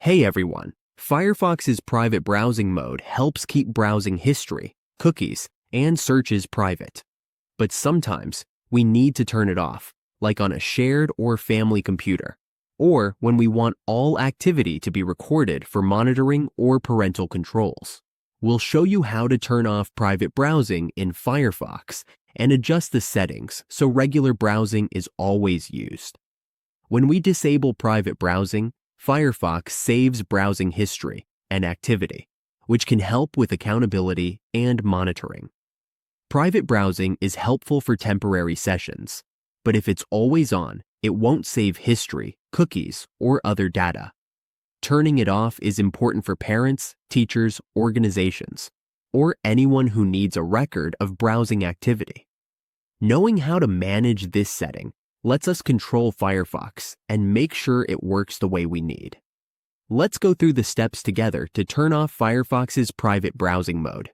Hey everyone, Firefox's private browsing mode helps keep browsing history, cookies, and searches private. But sometimes we need to turn it off, like on a shared or family computer, or when we want all activity to be recorded for monitoring or parental controls. We'll show you how to turn off private browsing in Firefox and adjust the settings so regular browsing is always used. When we disable private browsing, Firefox saves browsing history and activity, which can help with accountability and monitoring. Private browsing is helpful for temporary sessions, but if it's always on, it won't save history, cookies, or other data. Turning it off is important for parents, teachers, organizations, or anyone who needs a record of browsing activity. Knowing how to manage this setting lets us control Firefox and make sure it works the way we need. Let's go through the steps together to turn off Firefox's private browsing mode.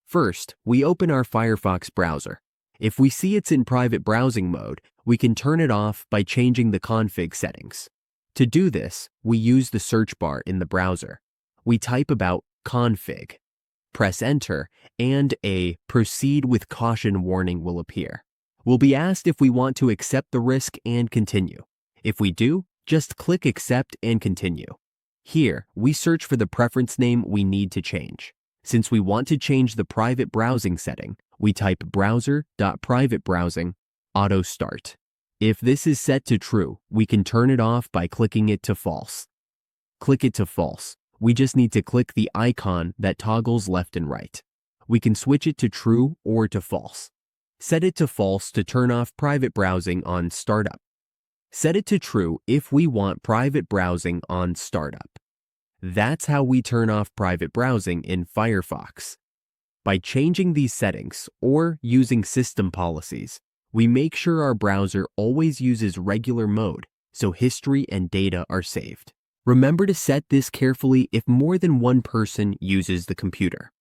First, we open our Firefox browser. If we see it's in private browsing mode, we can turn it off by changing the config settings. To do this, we use the search bar in the browser. We type about config, press enter, and a proceed with caution warning will appear. We'll be asked if we want to accept the risk and continue. If we do, just click accept and continue. Here, we search for the preference name we need to change. Since we want to change the private browsing setting, we type browser.privatebrowsing auto start. If this is set to true, we can turn it off by clicking it to false. Click it to false. We just need to click the icon that toggles left and right. We can switch it to true or to false. Set it to false to turn off private browsing on startup. Set it to true if we want private browsing on startup. That's how we turn off private browsing in Firefox. By changing these settings or using system policies, we make sure our browser always uses regular mode so history and data are saved. Remember to set this carefully if more than one person uses the computer.